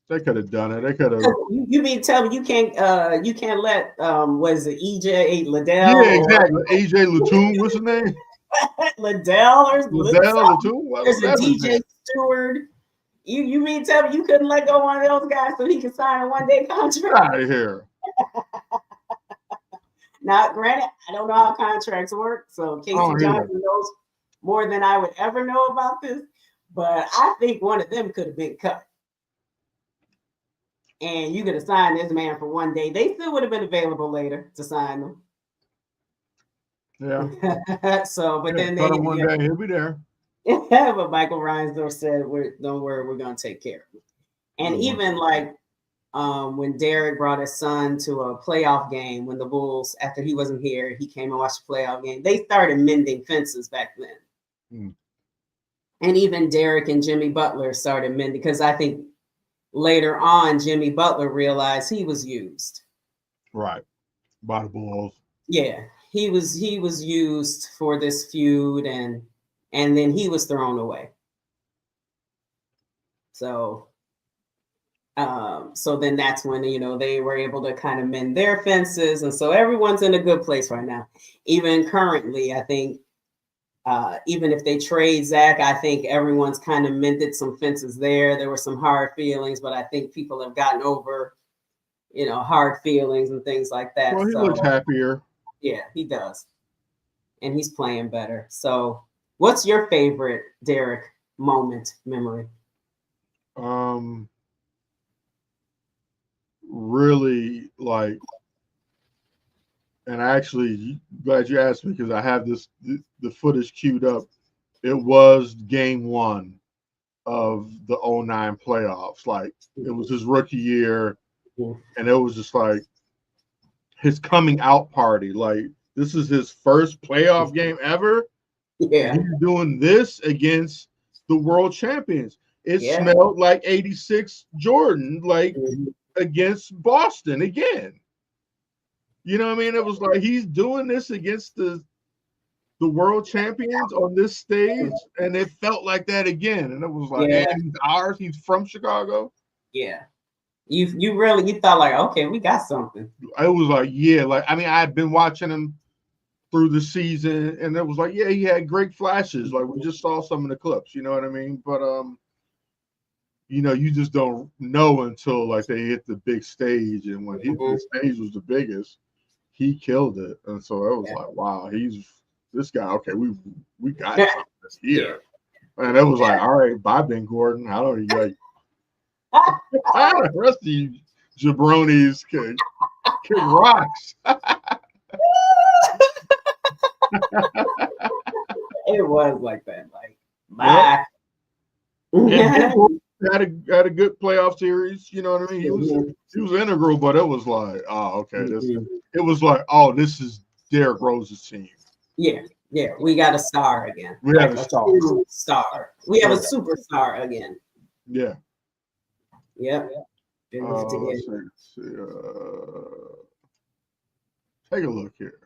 They could have done it. They could have. You mean tell me you can't let was it EJ Liddell? Yeah, exactly. AJ Latum, what's his name? Liddell or Latum? There's a DJ Stewart. You mean tell me you couldn't let go one of those guys so he could sign a one-day contract? Out of here. Now, granted, I don't know how contracts work, so Casey Johnson knows more than I would ever know about this. But I think one of them could have been cut. And you could have signed this man for one day. They still would have been available later to sign them. Yeah. But then they one day he'll be there. But Michael Reinsdorf said, "Don't worry, we're gonna take care of it." And even like when Derrick brought his son to a playoff game, when the Bulls, after he wasn't here, he came and watched the playoff game. They started mending fences back then. And even Derrick and Jimmy Butler started mending, because I think later on, Jimmy Butler realized he was used. Right. By the Bulls. Yeah. He was used for this feud, and then he was thrown away. So then that's when, they were able to kind of mend their fences. And so everyone's in a good place right now. Even currently, I think, even if they trade Zach, I think everyone's kind of mended some fences there. There were some hard feelings, but I think people have gotten over, hard feelings and things like that. Well, he looks happier. Yeah, he does. And he's playing better. So what's your favorite Derrick moment memory? Really, like, and actually, glad you asked me, because I have the footage queued up. It was game 1 of the 2009 playoffs. Like, it was his rookie year, and it was just like his coming out party. Like, this is his first playoff game ever. Yeah. And he's doing this against the world champions. It smelled like 86 Jordan, like against Boston again. You know what I mean? It was like he's doing this against the world champions on this stage, and it felt like that again. And it was like, and he's ours. He's from Chicago. Yeah. You thought like, okay, we got something. I was like, I mean, I had been watching him through the season, and it was like, he had great flashes. Like, we just saw some of the clips, you know what I mean? But you just don't know until like they hit the big stage, and when the stage was the biggest, he killed it. And so it was like, wow, he's this guy. Okay, we got something here. And it was like, all right, bye, Ben Gordon. I don't know, like, the rest of you jabronis kick rocks. It was like that. Like, bye. And had a good playoff series. You know what I mean? He was integral, but it was like, oh, okay. It was like, oh, this is Derrick Rose's team. Yeah, we got a star again. We have a star. We have a superstar again. Yeah. Yep. Let's see. Take a look here.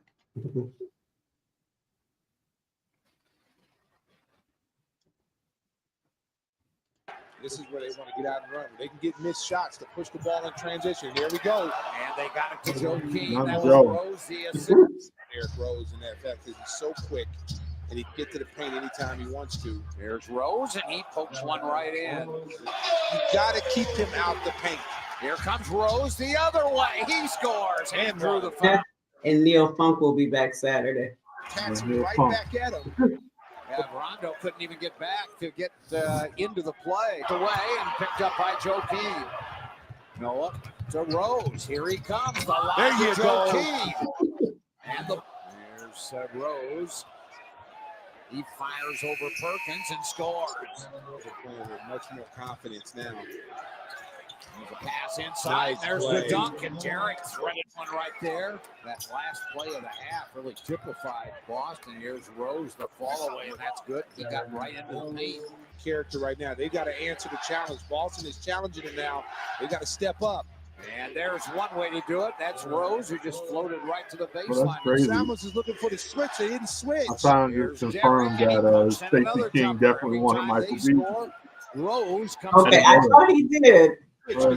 This is where they want to get out and run. They can get missed shots to push the ball in transition. Here we go. And they got it to Joe King. That was Rose, the assist. Derrick Rose in that fact because he's so quick and he can get to the paint anytime he wants to. There's Rose, and he pokes one right in. You got to keep him out the paint. Here comes Rose the other way. He scores and drew the foul. And Neil Funk will be back Saturday. Cats right back at him. Yeah, Rondo couldn't even get back to get into the play. Away and picked up by Joe King. Noah to Rose. Here he comes. The line there you to go. Joe King. And there's Rose. He fires over Perkins and scores. They're playing with much more confidence now. There's a pass inside. Nice there's play. the dunk, and Derrick threaded one right there. That last play of the half really typified Boston. Here's Rose, the fall away, and that's good. He got right into the paint. Character right now. They got to answer the challenge. Boston is challenging him now. They got to step up. And there's one way to do it. That's Rose, who just floated right to the baseline. Well, that's crazy. Samos is looking for the switch. They didn't switch. I found it confirmed that Stacey King definitely wanted Michael B. Rose comes Okay, I thought he did. Are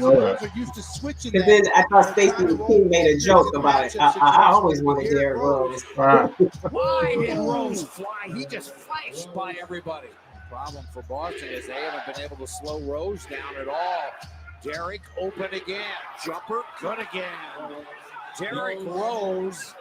used to switching. And then I thought Stacey King made a joke about it. I always wanted Derrick Rose. Why did Rose fly? He just flashed by everybody. Problem for Boston is they haven't been able to slow Rose down at all. Derrick open again. Jumper good again. Derrick Rose.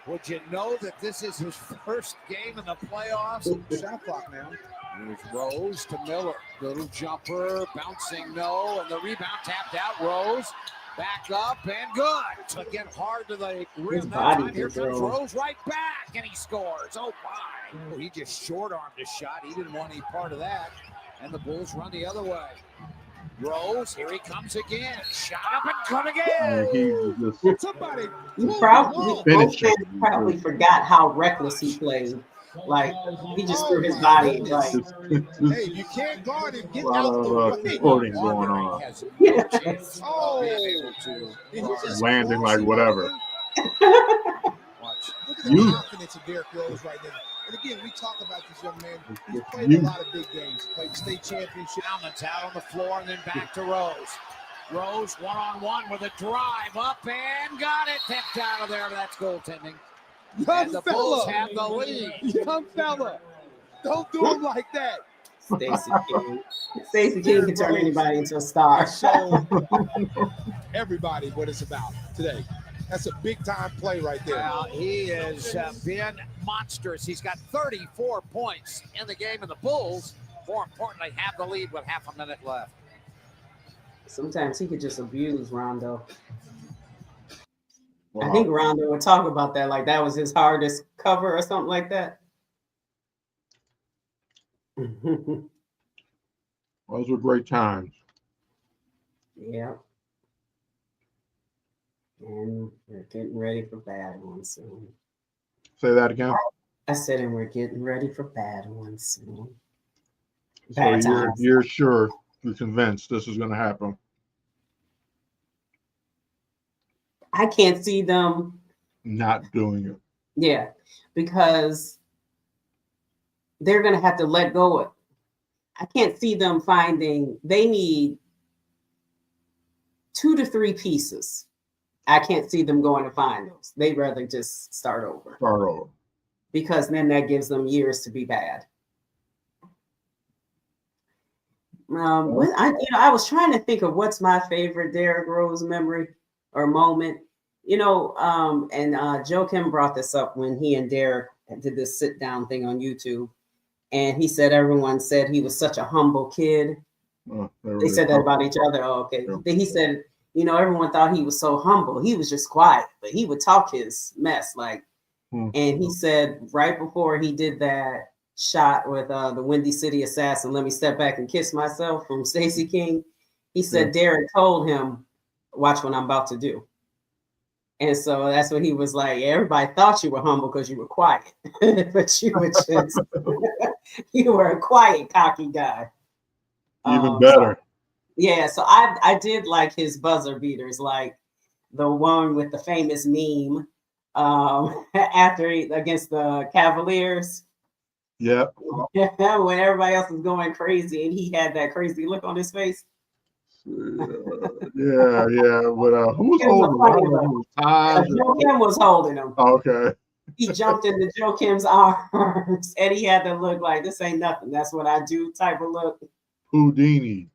Would you know that this is his first game in the playoffs? Shot clock now. There's Rose to Miller. Little jumper, bouncing no, and the rebound tapped out. Rose back up and good to get hard to the rim. That time. Here comes Rose right back, and he scores. Oh my! Oh, he just short-armed his shot. He didn't want any part of that, and the Bulls run the other way. Rose, here he comes again. Shot up and good again. Somebody. Both fans probably forgot how reckless he played. Like, he just threw his body. Like, hey, you can't guard him. Get out the way. Going on. Yeah. Oh, landing like whatever. Look at the confidence of Derrick Rose right now. And again, we talk about this young man. He's played a lot of big games. Played the state championship. Almonds out on the floor and then back to Rose. Rose one-on-one with a drive up and got it. Tipped out of there. That's goaltending. Young and the fella. Bulls have the lead. Young fella. Don't do him like that. Stacey King can turn anybody into a star. Show everybody what it's about today. That's a big-time play right there. Well, he has been monstrous. He's got 34 points in the game, and the Bulls, more importantly, have the lead with half a minute left. Sometimes he could just abuse Rondo. Wow. I think Rondo would talk about that, like that was his hardest cover or something like that. Those were great times. Yeah. And we're getting ready for bad ones soon. Say that again. I said, and we're getting ready for bad ones soon. So you're sure, you're convinced this is going to happen? I can't see them not doing it. Yeah, because they're going to have to let go of. I can't see them finding. They need 2 to 3 pieces. I can't see them going to find those. They'd rather just start over. Because then that gives them years to be bad. I was trying to think of what's my favorite Derrick Rose memory or moment. And Joe Kim brought this up when he and Derrick did this sit down thing on YouTube. And he said everyone said he was such a humble kid. They said that about each other. Oh, okay. Yeah. Then he said, everyone thought he was so humble. He was just quiet, but he would talk his mess. Like And he said right before he did that shot with the Windy City Assassin, "Let Me Step Back and Kiss Myself" from Stacey King, he said Derrick told him, "Watch what I'm about to do." And so that's when he was like, everybody thought you were humble because you were quiet, but you were just, you were a quiet, cocky guy. Even better. So I did like his buzzer beaters, like the one with the famous meme after against the Cavaliers. Yeah. When everybody else was going crazy and he had that crazy look on his face. Yeah. But who was holding him? Joe Kim was holding him. Okay. He jumped into Joe Kim's arms and he had to look like, this ain't nothing. That's what I do type of look. Houdini.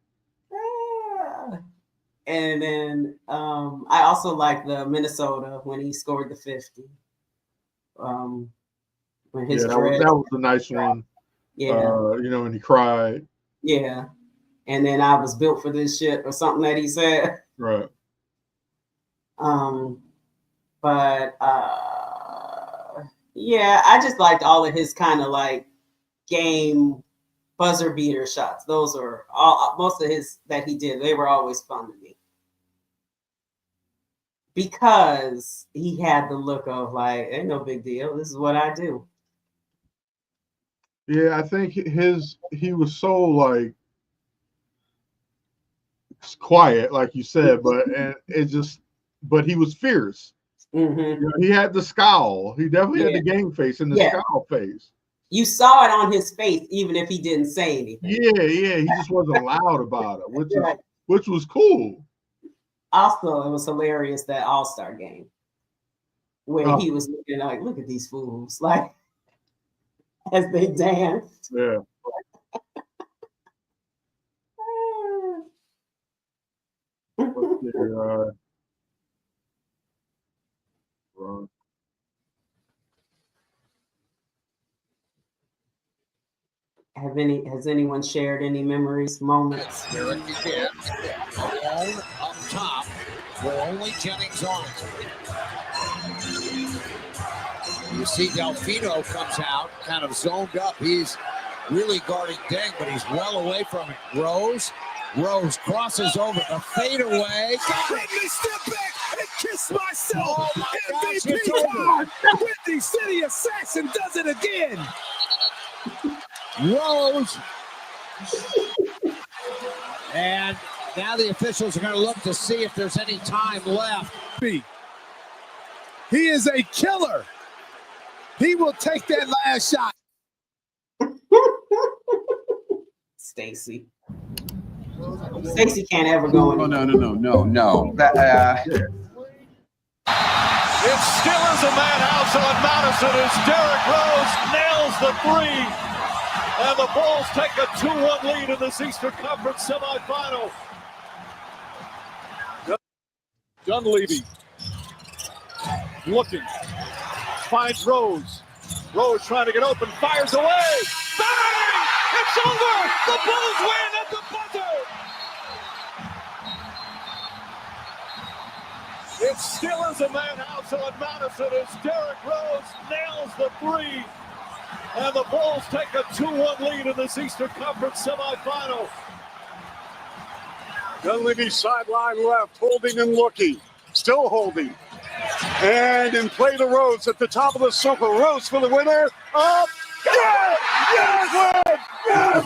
And then I also like the Minnesota when he scored the 50. When his that was a nice one. Yeah. And he cried. Yeah. And then I was built for this shit or something that he said. Right. But yeah, I just liked all of his kind of like game buzzer beater shots. Those are all most of his that he did. They were always fun to me. Because he had the look of like, ain't no big deal. This is what I do. Yeah, I think he was so like quiet, like you said, but he was fierce. Mm-hmm. He had the scowl. He definitely had the game face and the scowl face. You saw it on his face, even if he didn't say anything. Yeah. He just wasn't loud about it, which was cool. Also, it was hilarious that All-Star game where he was looking like, look at these fools, like as they danced. Yeah. Has anyone shared any memories, moments? Derrick again, alone up top, where only Jennings on it. You see Delfino comes out, kind of zoned up. He's really guarding Deng, but he's well away from it. Rose crosses over, the fadeaway. Let me step back and kiss myself. Oh my gosh, it's over. Windy City Assassin does it again. Rose. And now the officials are going to look to see if there's any time left. He is a killer. He will take that last shot. Stacey can't ever go in. No. It still is a madhouse on Madison as Derrick Rose nails the three. And the Bulls take a 2-1 lead in this Eastern Conference semifinal. Dunleavy looking, finds Rose. Rose trying to get open, fires away. Bang! It's over! The Bulls win at the buzzer! It still is a madhouse on Madison as Derrick Rose nails the three. And the Bulls take a 2-1 lead in this Eastern Conference semifinal. Dunleavy sideline left, holding and looking, still holding. And in play to Rose at the top of the circle. Rose for the winner. Up. Yes! Yes!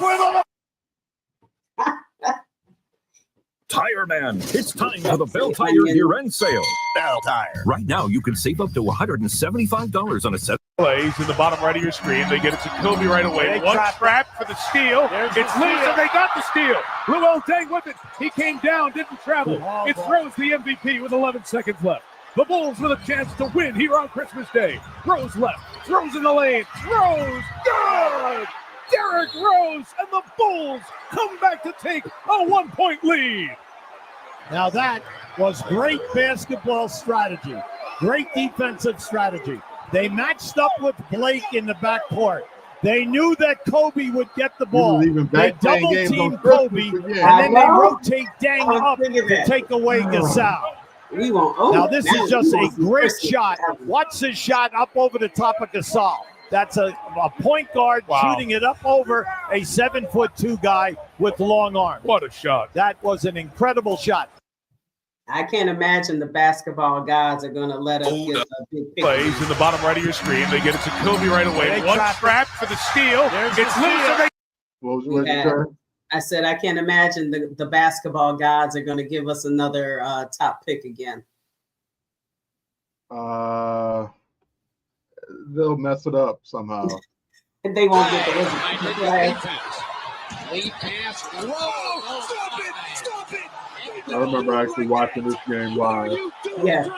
Tire Man, it's time for the Bell Tire year-end sale. Bell Tire. Right now, you can save up to $175 on a set. Plays in the bottom right of your screen. They get it to Kobe right away. One trap for the steal. It's loose, and they got the steal. Luol Deng with it. He came down, didn't travel. It's Rose, the MVP, with 11 seconds left. The Bulls with a chance to win here on Christmas Day. Rose left, throws in the lane. Rose, good! Derrick Rose and the Bulls come back to take a 1-point lead. Now that was great basketball strategy, great defensive strategy. They matched up with Blake in the backcourt. They knew that Kobe would get the ball. They double-team Kobe, and then they rotate Deng up to take away Gasol. We won't. Now this is just a great shot. Watch this shot up over the top of Gasol. That's a point guard shooting it up over a 7'2" guy with long arms. What a shot. That was an incredible shot. I can't imagine the basketball gods are going to let us get a big picture. Plays in the bottom right of your screen. They get it to Kobe right away. One trap for the steal. It's loose. What was it? I said I can't imagine the basketball gods are going to give us another top pick again. They'll mess it up somehow. They won't get the Wizards. Lead pass. Stop it. I remember actually watching this game live. Yeah.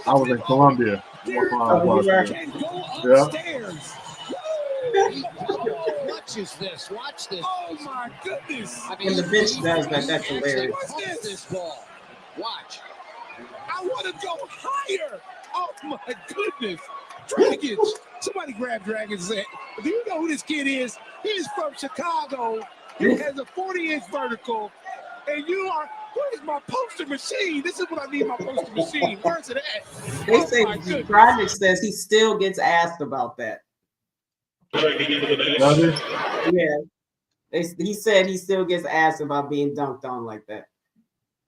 I was in Columbia. Watch this. Oh my goodness. When the bench does that, that's hilarious. Watch this ball. Watch. I want to go higher. Oh my goodness. Dragons. Somebody grab Dragons. Do you know who this kid is? He's from Chicago. He has a 40-inch vertical. And you are, where's my poster machine? This is what I need, my poster machine. Where's it at? They say Project says he still gets asked about that. Yeah. He said he still gets asked about being dunked on like that.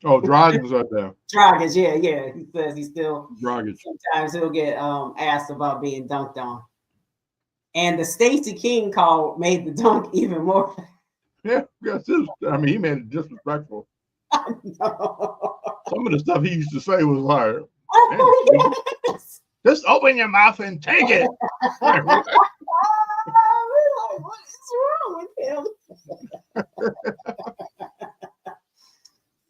Oh, Dragic right there. Dragic, yeah. He says he still Dragic. Sometimes he'll get asked about being dunked on. And the Stacey King call made the dunk even more. Yeah, I mean, he made it disrespectful. Some of the stuff he used to say was like, yes. Just open your mouth and take it. Like, what is wrong with him?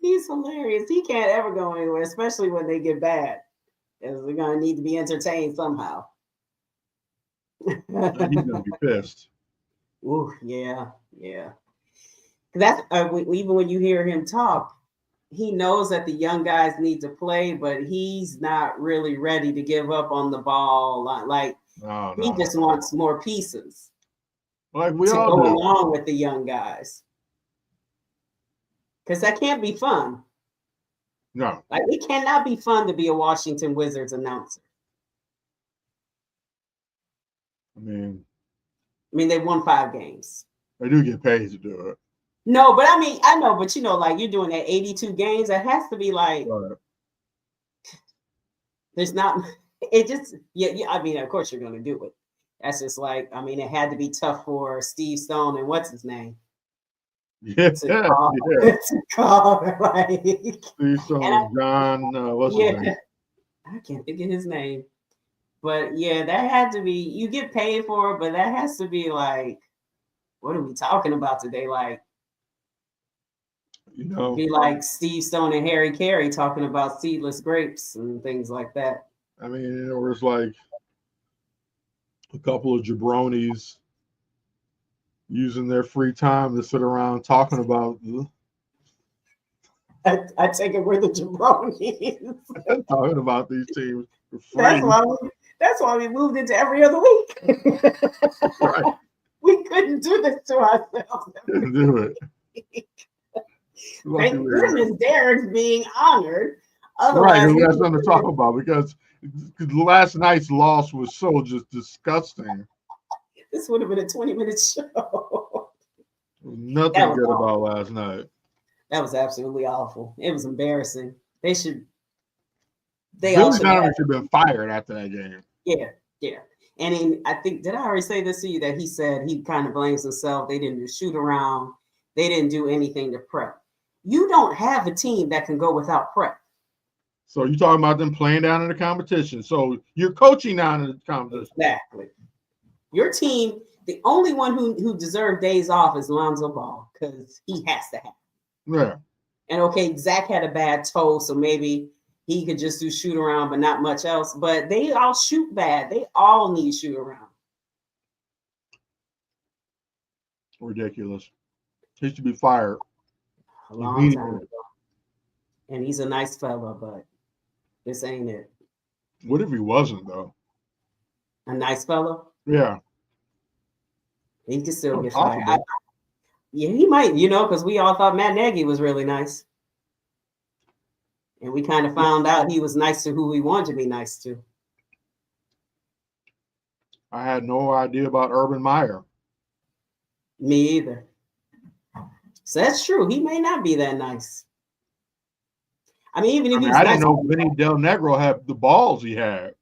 He's hilarious. He can't ever go anywhere, especially when they get bad. Because we're going to need to be entertained somehow. He's going to be pissed. Ooh, yeah. That's even when you hear him talk, he knows that the young guys need to play, but he's not really ready to give up on the ball. He just wants more pieces. Like we to all go do. along with the young guys. Because that can't be fun. No. Like, it cannot be fun to be a Washington Wizards announcer. I mean, they won 5 games. They do get paid to do it. No, but I know, but like you're doing that 82 games, that has to be like, right. There's not, it just, of course you're going to do it. That's just like, it had to be tough for Steve Stone and what's his name? To call like, Steve Stone, John, what's his name? I can't think of his name. But yeah, that had to be, you get paid for it, but that has to be like, what are we talking about today? Like, be like Steve Stone and Harry Carey talking about seedless grapes and things like that. It was like a couple of jabronis using their free time to sit around talking about. I take it we're the jabronis. Talking about these teams for free. That's why we moved into every other week. Right. We couldn't do this to ourselves. Couldn't do it. Thank goodness Derrick's being honored. Otherwise, right, we got something to talk about because last night's loss was so just disgusting. This would have been a 20-minute show. Nothing good about last night. That was absolutely awful. It was embarrassing. They should. Billy Donovan should have been fired after that game. Yeah. And I think, did I already say this to you, that he said he kind of blames himself? They didn't do shoot around. They didn't do anything to prep. You don't have a team that can go without prep. So you're talking about them playing down in the competition. So you're coaching down in the competition. Exactly. Your team, the only one who deserved days off is Lonzo Ball because he has to have it. Yeah. And okay, Zach had a bad toe, so maybe he could just do shoot around, but not much else. But they all shoot bad. They all need shoot around. Ridiculous. He should be fired. A long time ago. And he's a nice fella, but this ain't it. What if he wasn't, though? A nice fella? Yeah. He could still get fired. Yeah, he might, because we all thought Matt Nagy was really nice. And we kind of found out he was nice to who he wanted to be nice to. I had no idea about Urban Meyer. Me either. So that's true. He may not be that nice. I mean, even if he's I nice, didn't know Vinny Del Negro had the balls he had.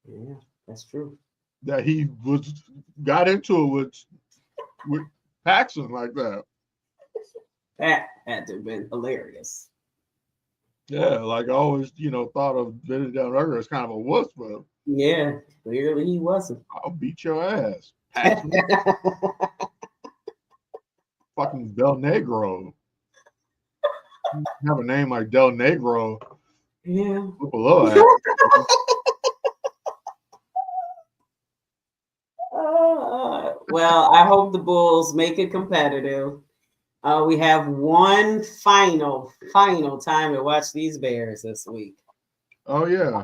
Yeah, that's true. That he got into it with Paxson like that. That had to have been hilarious. Yeah, like I always, thought of Vinny Del Negro as kind of a wuss, but yeah, clearly he wasn't. I'll beat your ass. Paxson. Fucking Del Negro. Have a name like Del Negro. Yeah. Well, I hope the Bulls make it competitive. We have one final time to watch these Bears this week. Oh, yeah.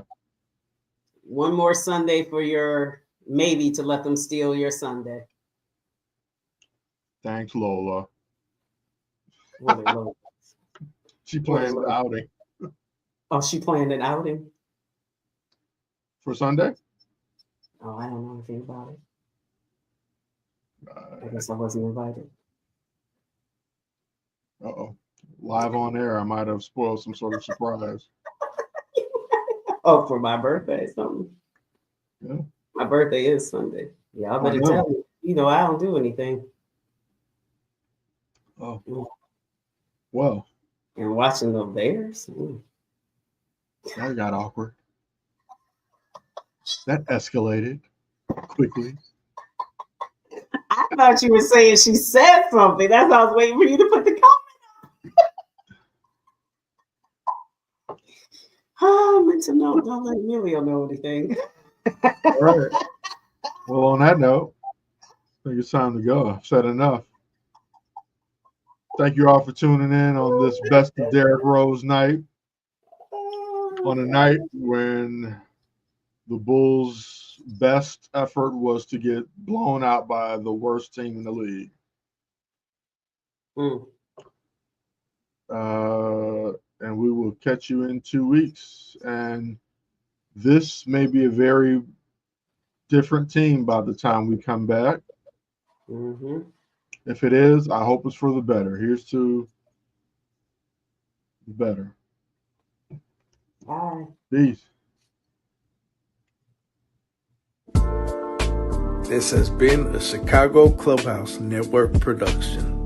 One more Sunday for maybe to let them steal your Sunday. Thanks, Lola. Lola? She planned the outing. Oh, she planned an outing? For Sunday? Oh, I don't know anything about it. I guess I wasn't invited. Uh-oh. Live on air, I might have spoiled some sort of surprise. Oh, for my birthday, something. Yeah. My birthday is Sunday. Yeah, I better tell you. I don't do anything. Oh. Well. And watching the Bears. That got awkward. That escalated quickly. I thought you were saying she said something. That's why I was waiting for you to put the comment up. Oh, I meant to know. Don't let Emilio know anything. All right. Well, on that note, I think it's time to go. I've said enough. Thank you all for tuning in on this Best of Derrick Rose night. On a night when the Bulls' best effort was to get blown out by the worst team in the league. And we will catch you in 2 weeks. And this may be a very different team by the time we come back. Mm-hmm. If it is, I hope it's for the better. Here's to the better. Bye. Peace. This has been a Chicago Clubhouse Network production.